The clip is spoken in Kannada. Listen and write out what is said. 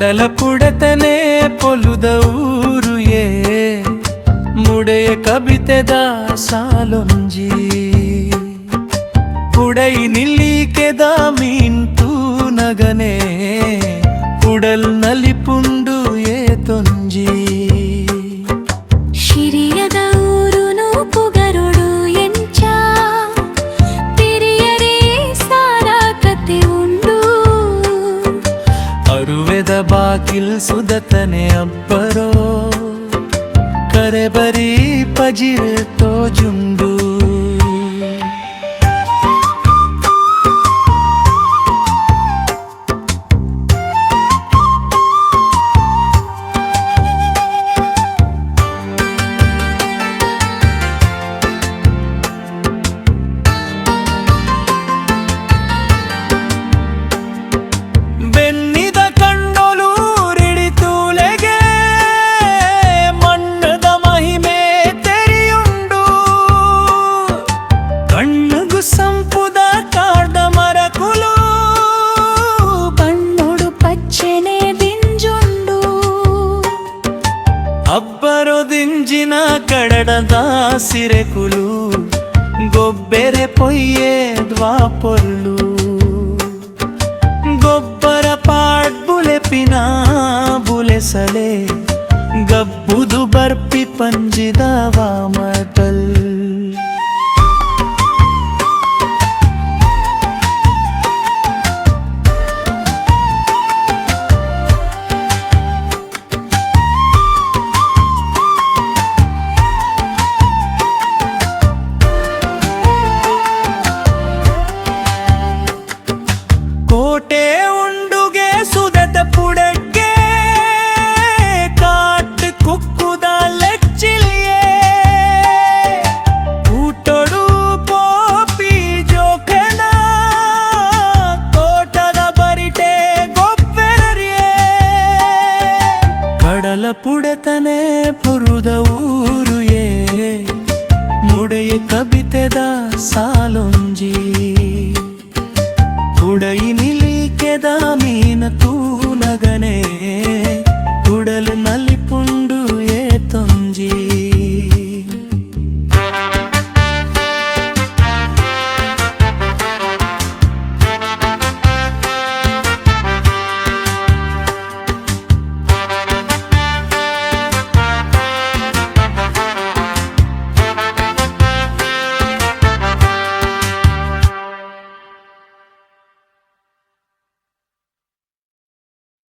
ಕಡಲ ಪುಡತನೆ ಪೊಲುದ ಊರು ಮುಡೆಯ ಕಬಿತೆದ ಸಾಲೊಂಜಿ ಪುಡೈ ನಿಲ್ಲಿಕೆದ ಮೀಂಟು ನಗನೆ ಪುಡಲ್ ನಲಿಪುಂಡು ಏತೊಂಜಿ ಶಿರಿಯದ ಊರು ನೂಪುಗರುಡು ಎಂಚ ತಿರಿಯರೇ ಸಾರ ಕತೆ ಉಂಡು ಅರುವೆದ ಬಾಕಿಲ್ ಸುದತನೆ ಅಬ್ಬರೋ ಕರೆ ಬರೀ ಪಜಿರ್ ತೋಜುಂಡು ಸಂಪುದ ಕಾಡ ಮರಕುಲು ಕಣ್ಣೊಡು ಪಚ್ಚೆನೆ ದಿಂಜುಂಡು ಅಬ್ಬರೋ ದಿಂಜಿನ ಕಡಡದ ಸಿರೆಕುಲು ಗೊಬ್ಬೆರೆ ಪೊಯ್ಯೆ ದ್ವಾಪೊಲ್ಲು ಗೊಬ್ಬರ ಪಾಡ್ ಬುಲೆಪಿನ ಬುಲೆಸಲೆ ಗಬ್ಬುದು ಬರ್ಪಿ ಪಂಜಿದ ವಾಮಟಲ್ ಕೋಟೆ ಉಂಡುಗೆ ಸುದತ ಪುಡಗ್ಗೆ ಕಾಟ್ ಕುಕ್ಕುದ ಲೆಚ್ಚಿಲಿಯೇ ಊಟೊಡು ಪೋಪಿ ಜೋಖನ ತೋಟದ ಬರಿಟೆ ಗೊಬ್ಬೆರರಿಯೇ ಕಡಲ ಪುಡತನೆ ಪುರುದ ಊರು ಮುಡೆಯ ಕಬಿತೆದ ಸಾಲೊಂಜಿ ಉಡೈ